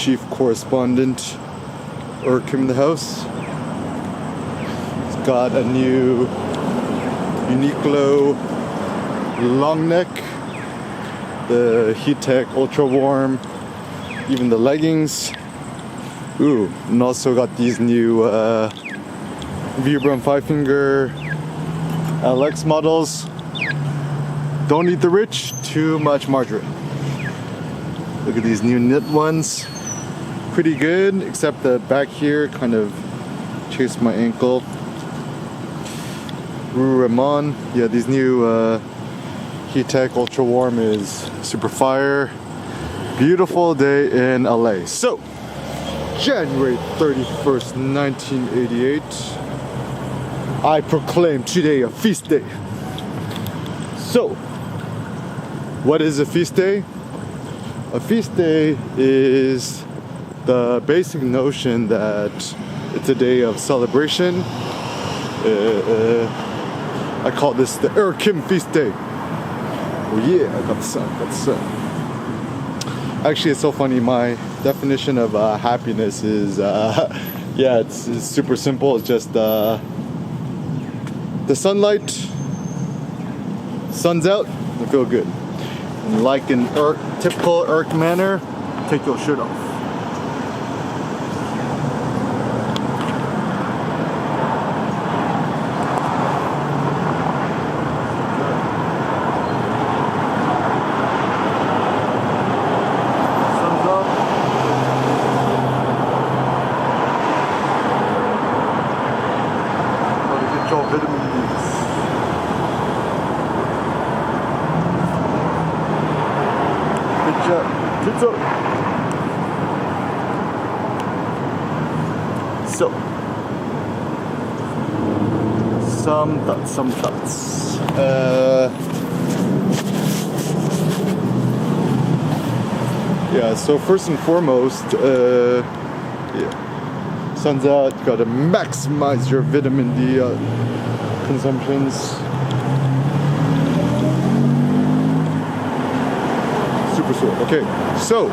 chief correspondent Kim in the house. He's got a new Uniqlo long neck, the Heattech Ultra Warm, even the leggings. Ooh, and also got these new Vibram 5-finger LX models. Don't eat the rich, too much margarine. Look at these new knit ones. Pretty good, except the back here kind of chased my ankle. Rue Ramon. Yeah, these new Heattech Ultra Warm is super fire. Beautiful day in LA. So, January 31st, 1988. I proclaim today a feast day. So, what is a feast day? A feast day is the basic notion that it's a day of celebration. I call this the Kim Feast Day. Oh yeah, I got the sun, Actually, it's so funny. My definition of happiness is, yeah, it's super simple. It's just the sunlight, sun's out, I feel good. And like in typical manner, take your shirt off. Vitamin D's. Good job. Good job. So, some thoughts. Yeah, so first and foremost, yeah. Sun's out, you gotta maximize your vitamin D consumptions. Super sore. Okay, so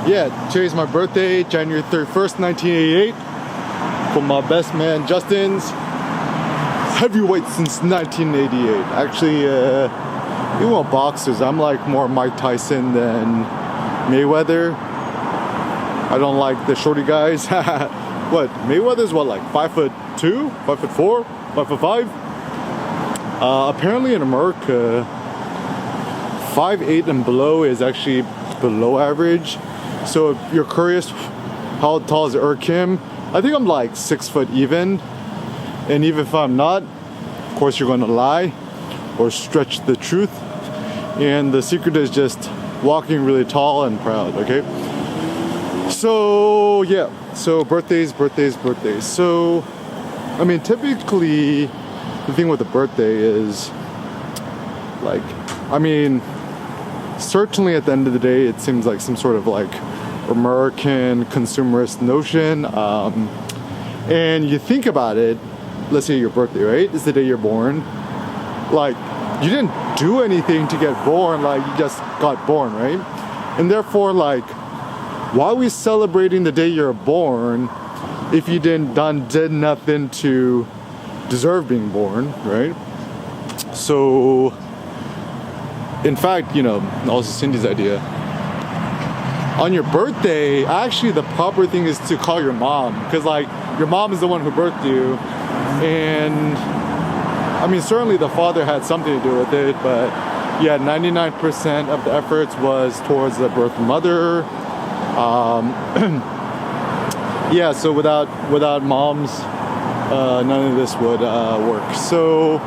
yeah, today's my birthday, January 31st, 1988. For my best man Justin's heavyweight since 1988. Actually, even with boxers, I'm like more Mike Tyson than Mayweather. I don't like the shorty guys. What, Mayweather's what, like 5'2", 5'4", 5'5"? Apparently in America, 5'8" and below is actually below average. So if you're curious, how tall is Kim? I think I'm like 6 foot even. And even if I'm not, of course you're gonna lie or stretch the truth. And the secret is just walking really tall and proud, okay? So yeah, so birthdays. So, I mean, typically the thing with a birthday is like, I mean, certainly at the end of the day, it seems like some sort of like American consumerist notion. And you think about it, let's say your birthday, right? It's the day you're born. Like, you didn't do anything to get born, like you just got born, right? And therefore, like, why are we celebrating the day you're born if you did nothing to deserve being born, right? So, in fact, you know, also Cindy's idea. On your birthday, actually the proper thing is to call your mom, because like your mom is the one who birthed you, and I mean certainly the father had something to do with it, but yeah, 99% of the efforts was towards the birth mother. Yeah, so without moms, none of this would work. So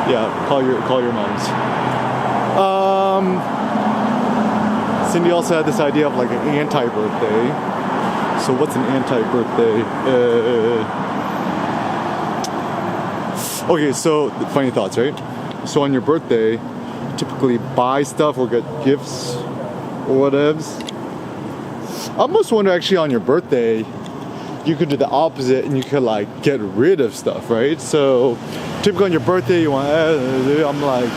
yeah, call your moms. Cindy also had this idea of like an anti-birthday. So what's an anti-birthday? Okay, so funny thoughts, right? So on your birthday, you typically buy stuff or get gifts or whatevs. I almost wonder actually on your birthday, you could do the opposite and you could like get rid of stuff, right? So typically on your birthday, you want, I'm like,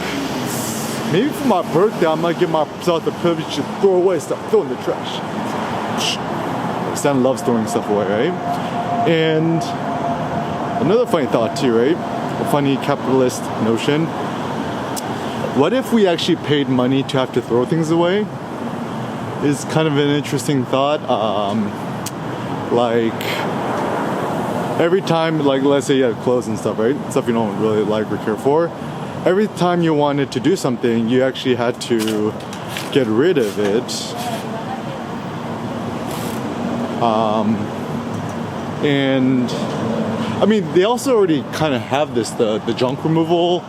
maybe for my birthday, I'm gonna give rips out the privilege to throw away stuff, throw in the trash. Stan loves throwing stuff away, right? And another funny thought too, right? A funny capitalist notion. What if we actually paid money to have to throw things away? Is kind of an interesting thought. Like every time, like let's say you had clothes and stuff, right? Stuff you don't really like or care for. Every time you wanted to do something, you actually had to get rid of it. And I mean, they also already kind of have this, the junk removal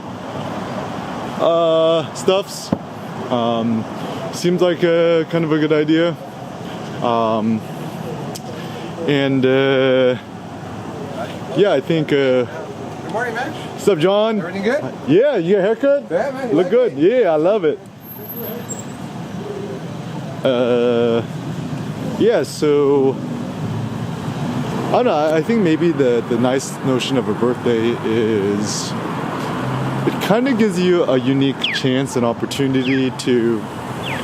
stuffs. Seems like a kind of a good idea. Yeah, I think. Good morning, man. What's up, John? Everything good? Yeah, you got a haircut? Yeah, man. Look good. Yeah, I love it. Yeah, so I don't know. I think maybe the nice notion of a birthday is it kind of gives you a unique chance and opportunity to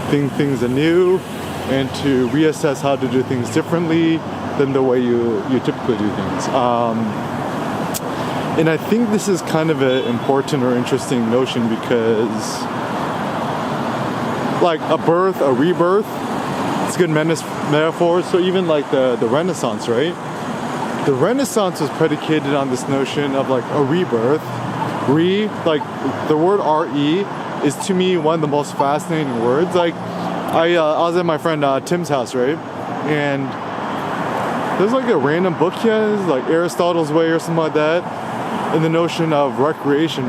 think things anew and to reassess how to do things differently than the way you typically do things. And I think this is kind of an important or interesting notion because like a birth, a rebirth, it's a good metaphor. So even like the Renaissance, right? The Renaissance was predicated on this notion of like a rebirth. Like the word re is to me one of the most fascinating words. Like I was at my friend Tim's house, right? And there's like a random book he has, like Aristotle's Way or something like that, and the notion of recreation,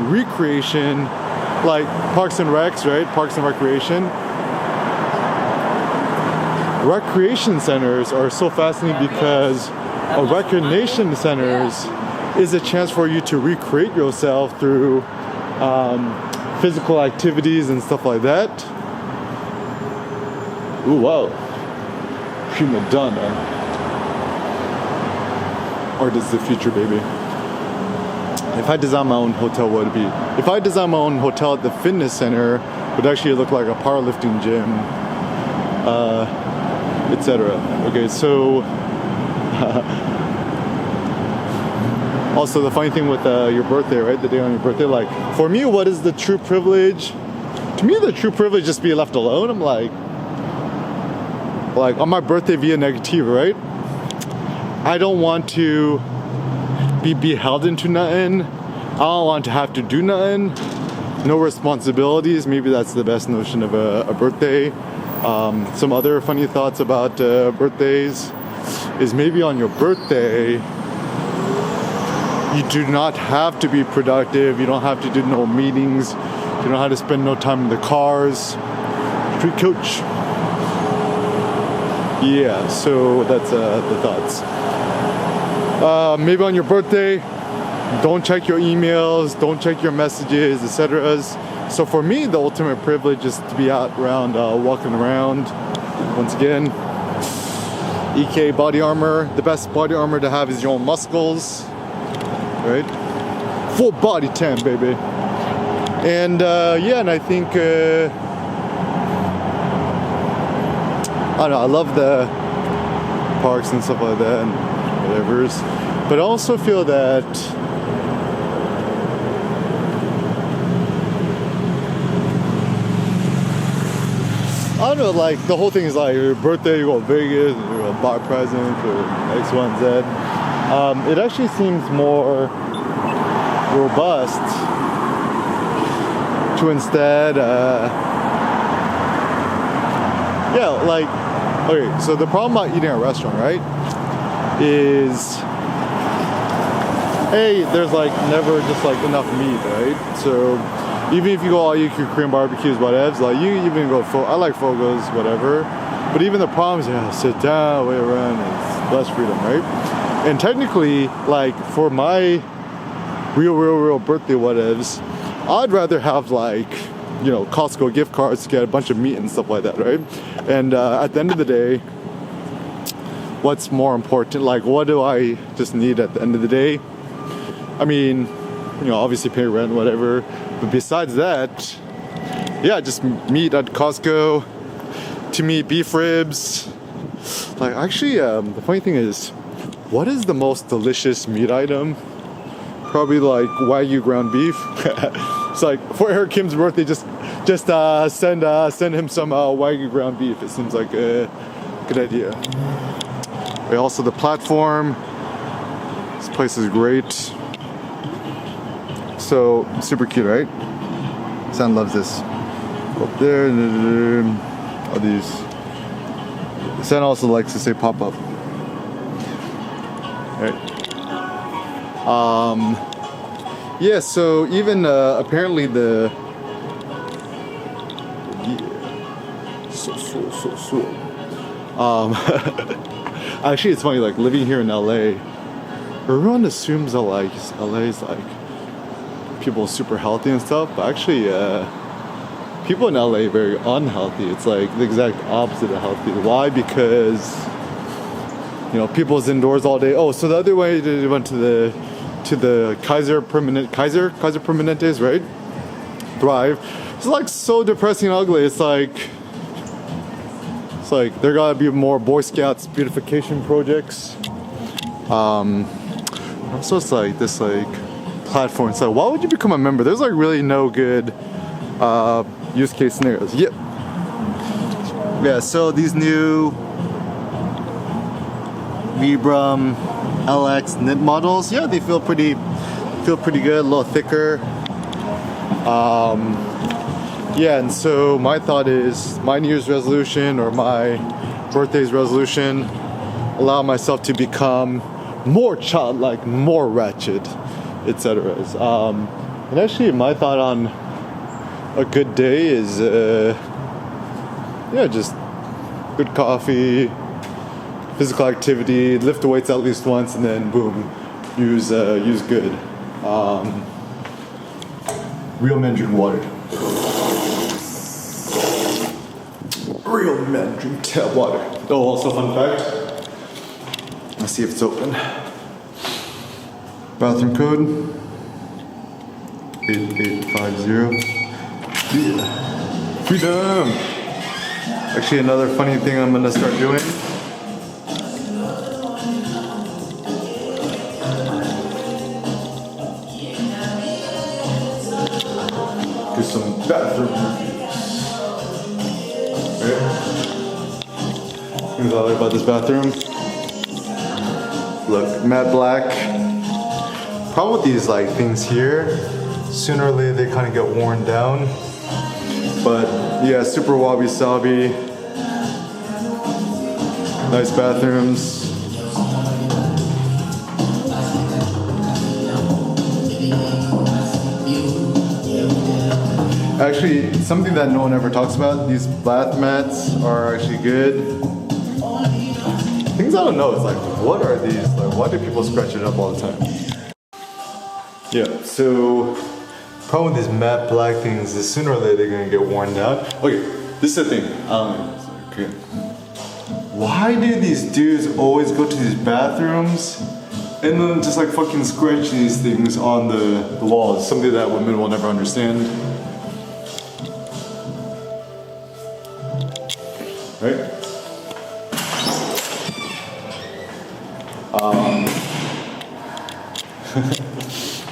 like Parks and Recs, right? Parks and Recreation. Recreation centers are so fascinating because a recreation centers is a chance for you to recreate yourself through physical activities and stuff like that. Ooh, wow. Prima donna. Art is the future, baby. If I design my own hotel, what would it be? If I design my own hotel at the fitness center, it would actually look like a powerlifting gym, etc. Okay, so also the funny thing with your birthday, right? The day on your birthday, like for me, what is the true privilege? To me, the true privilege is just be left alone. I'm like on my birthday via negative, right? I don't want to be beholden to nothing. I don't want to have to do nothing. No responsibilities. Maybe that's the best notion of a birthday. Some other funny thoughts about birthdays is maybe on your birthday, you do not have to be productive. You don't have to do no meetings. You don't have to spend no time in the cars. Street coach. Yeah, so that's the thoughts. Maybe on your birthday, don't check your emails, don't check your messages, etc. So for me, the ultimate privilege is to be out around, walking around. Once again, EK body armor. The best body armor to have is your own muscles, right? Full body tan, baby. And yeah, and I think I don't know. I love the parks and stuff like that and whatever's, but I also feel that I don't know, like the whole thing is like your birthday, you go to Vegas, and you're gonna buy presents or X, Y, and Z. It actually seems more robust to instead, yeah, like, okay, so the problem about eating at a restaurant, right, is there's like never just like enough meat, right? So even if you go all you can Korean barbecues, whatevs, like you even go I like Fogos, whatever. But even the problem is you have to sit down, wait around, it's less freedom, right? And technically, like for my real birthday whatevs, I'd rather have like, you know, Costco gift cards to get a bunch of meat and stuff like that, right? And at the end of the day, what's more important? Like, what do I just need at the end of the day? I mean, you know, obviously pay rent, whatever. But besides that, yeah, just meat at Costco, to me, beef ribs. Like, actually, the funny thing is, what is the most delicious meat item? Probably like Wagyu ground beef. It's like for Eric Kim's birthday, just send him some Wagyu ground beef. It seems like a good idea. But also the platform. This place is great. So super cute, right? Sam loves this. Go up there, all these. Sam also likes to say pop up. Right. Yeah, so even apparently the actually it's funny, like living here in LA, everyone assumes that like LA is like people are super healthy and stuff, but actually people in LA are very unhealthy. It's like the exact opposite of healthy. Why? Because people's indoors all day. Oh, so the other way they went to the Kaiser Permanentes, right? Thrive. It's like so depressing and ugly. It's like there gotta be more Boy Scouts beautification projects. Also, it's like this like platform. It's like, why would you become a member? There's like really no good use case scenarios. Yep. Yeah. So these new Vibram LX knit models, yeah, they feel pretty good, a little thicker. Yeah, and so my thought is my New Year's resolution or my birthday's resolution, allow myself to become more childlike, more ratchet, etc. And actually, my thought on a good day is, just good coffee, physical activity, lift the weights at least once, and then boom, use good. Real men drink water. Real men drink tap water. Oh, also fun fact. Let's see if it's open. Bathroom code 8850. Yeah. Freedom. Actually, another funny thing I'm gonna start doing. Do some bathroom reviews. Right? Things I like about this bathroom. Look, matte black. Problem with these like things here, sooner or later they kind of get worn down. But yeah, super wabi sabi. Nice bathrooms. Actually, something that no one ever talks about, these bath mats are actually good. Things I don't know, it's like, what are these? Like, why do people scratch it up all the time? Yeah, so problem with these matte black things is sooner or later they're gonna get worn down. Okay, this is the thing. Okay. Why do these dudes always go to these bathrooms and then just like fucking scratch these things on the walls? Something that women will never understand. Right?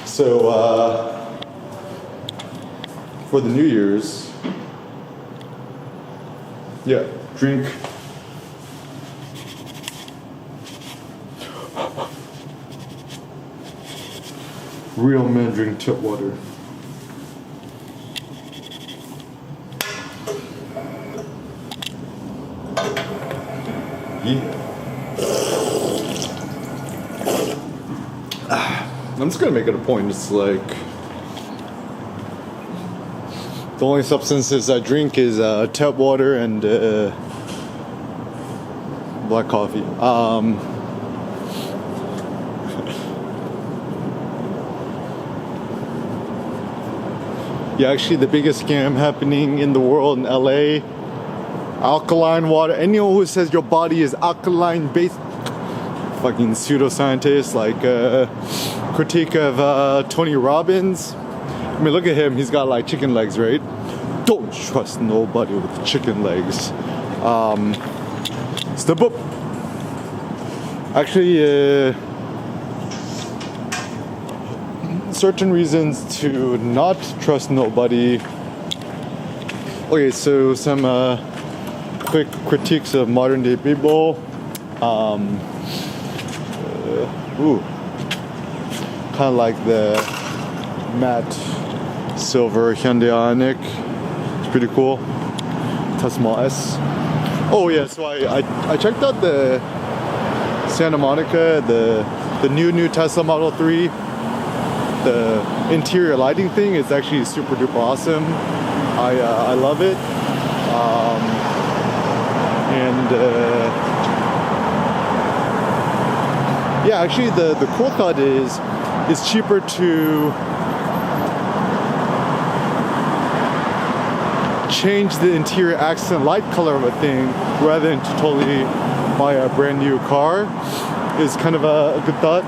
So for the New Year's, yeah, drink real men drink tap water. Yeah. I'm just gonna make it a point. It's like the only substances I drink is tap water and black coffee. Yeah, actually, the biggest scam happening in the world in LA. Alkaline water. Anyone who says your body is alkaline based, fucking pseudoscientist, like critique of Tony Robbins. I mean, look at him. He's got like chicken legs, right? Don't trust nobody with chicken legs. Step up. Actually, certain reasons to not trust nobody. Okay, so some quick critiques of modern day people. Kind of like the matte silver Hyundai Ioniq. It's pretty cool. Tesla S. Oh yeah, so I checked out the Santa Monica, the new Tesla Model 3. The interior lighting thing is actually super duper awesome. I love it. Yeah, actually the cool thought is it's cheaper to change the interior accent light color of a thing rather than to totally buy a brand new car is kind of a good thought.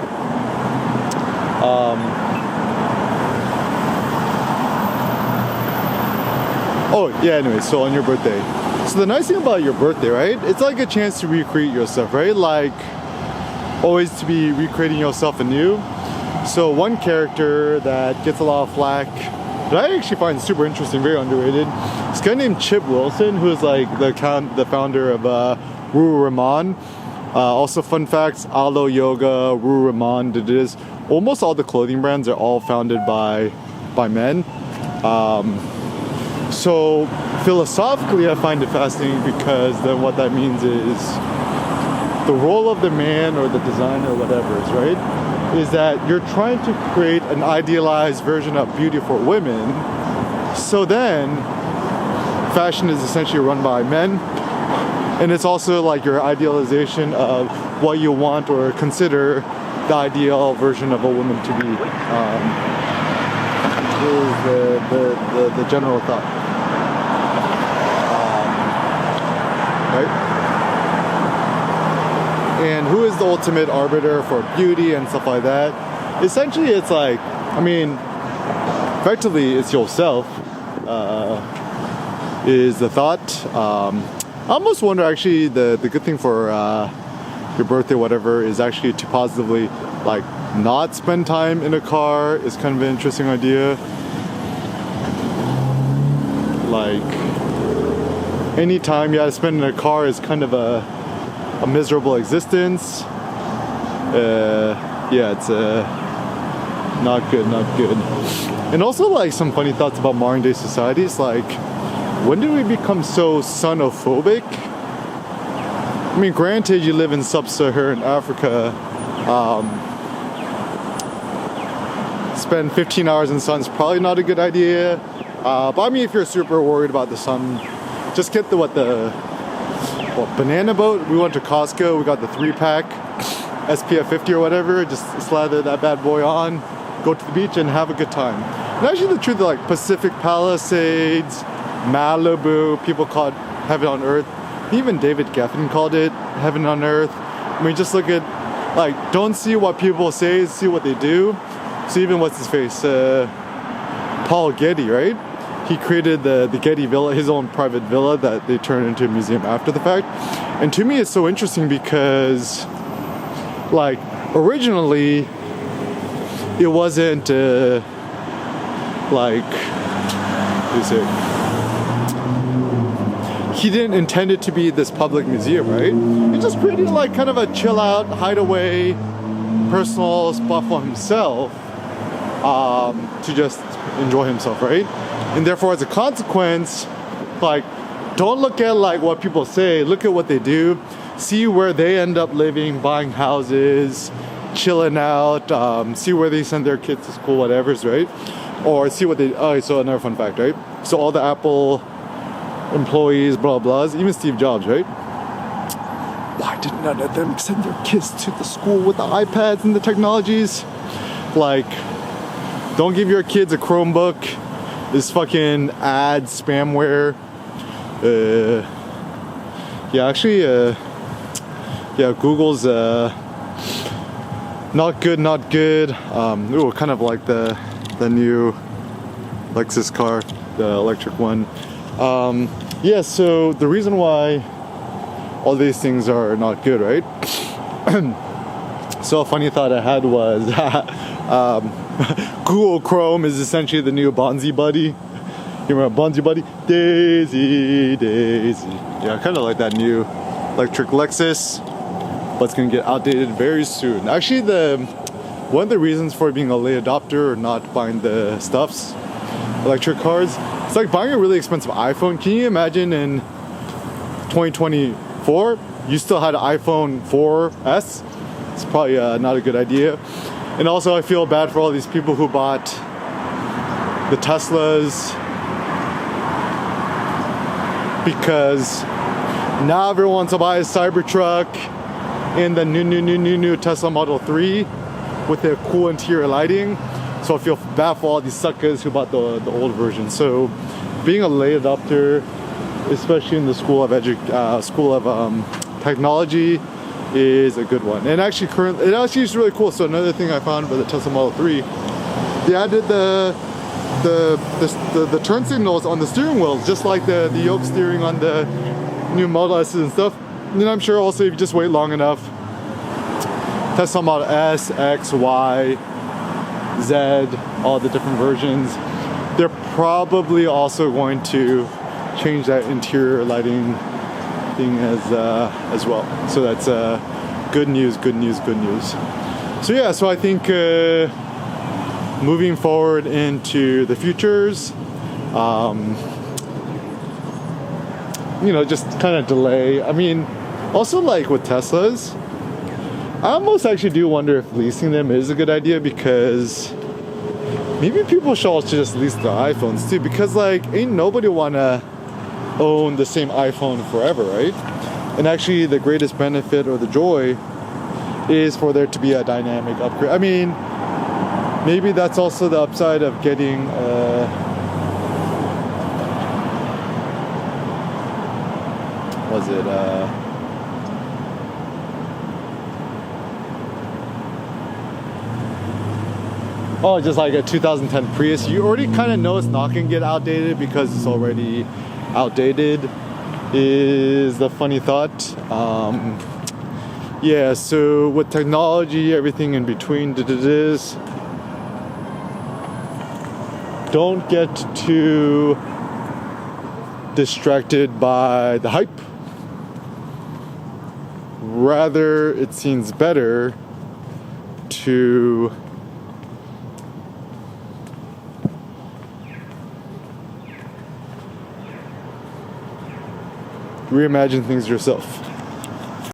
Oh yeah, anyway, so on your birthday. So the nice thing about your birthday, right? It's like a chance to recreate yourself, right? Like always to be recreating yourself anew. So one character that gets a lot of flack that I actually find super interesting, very underrated. This guy named Chip Wilson, who's like the founder of Lululemon. Also, fun facts: Alo Yoga, Lululemon, Adidas. Almost all the clothing brands are all founded by men. So philosophically, I find it fascinating because then what that means is the role of the man or the designer or whatever is, right, is that you're trying to create an idealized version of beauty for women. So then fashion is essentially run by men, and it's also like your idealization of what you want or consider the ideal version of a woman to be. Is the general thought, right? And who is the ultimate arbiter for beauty and stuff like that? Essentially, it's like, I mean, effectively, it's yourself. Is the thought. I almost wonder, actually, the good thing for your birthday, whatever, is actually to positively, like, not spend time in a car is kind of an interesting idea. Like, any time you have to spend in a car is kind of a miserable existence. Yeah, it's not good. And also, like, some funny thoughts about modern day societies, like, when did we become so sonophobic? I mean, granted, you live in sub-Saharan Africa. Spend 15 hours in the sun is probably not a good idea. But I mean, if you're super worried about the sun, just get the banana boat. We went to Costco. We got the 3-pack, SPF 50 or whatever. Just slather that bad boy on, go to the beach, and have a good time. And actually, the truth, like Pacific Palisades, Malibu, people call it heaven on earth. Even David Geffen called it heaven on earth. I mean, just look at, like, don't see what people say, see what they do. So even what's his face, Paul Getty, right? He created the Getty Villa, his own private villa that they turned into a museum after the fact. And to me, it's so interesting because, like, originally, it wasn't like, what do you say? He didn't intend it to be this public museum, right? He just created like kind of a chill out, hideaway, personal spot for himself to just enjoy himself, right? And therefore, as a consequence, like, don't look at like what people say, look at what they do, see where they end up living, buying houses, chilling out, see where they send their kids to school, whatever's, right? Or see what they, oh, so another fun fact, right? So all the Apple employees, blah, blahs, even Steve Jobs, right? Why did none of them send their kids to the school with the iPads and the technologies? Like, don't give your kids a Chromebook. This fucking ad spamware. Yeah, actually, yeah, Google's not good. Ooh, kind of like the new Lexus car, the electric one. Yeah, so the reason why all these things are not good, right? So a funny thought I had was Google Chrome is essentially the new Bonzi Buddy. You remember Bonzi Buddy? Daisy, Daisy. Yeah, I kind of like that new electric Lexus, but it's gonna get outdated very soon. Actually, one of the reasons for being a late adopter or not buying the stuffs, electric cars, it's like buying a really expensive iPhone. Can you imagine in 2024, you still had an iPhone 4S? It's probably not a good idea. And also, I feel bad for all these people who bought the Teslas, because now everyone wants to buy a Cybertruck and the new Tesla Model 3 with their cool interior lighting. So I feel bad for all these suckers who bought the old version. So being a late adopter, especially in the school of technology, is a good one. And actually it actually is really cool. So another thing I found about the Tesla Model 3, they added the turn signals on the steering wheels, just like the yoke steering on the new Model S and stuff. And then I'm sure also if you just wait long enough, Tesla Model S, X, Y, Z, all the different versions, they're probably also going to change that interior lighting thing as well. So that's good news. So yeah, so I think moving forward into the futures, just kind of delay. I mean, also like with Teslas, I almost actually do wonder if leasing them is a good idea, because maybe people should also just lease the iPhones too, because like ain't nobody wanna own the same iPhone forever, right? And actually the greatest benefit or the joy is for there to be a dynamic upgrade. I mean, maybe that's also the upside of getting just like a 2010 Prius. You already kind of know it's not gonna get outdated because it's already outdated, is the funny thought. Yeah, so with technology, everything in between, don't get too distracted by the hype. Rather, it seems better to reimagine things yourself.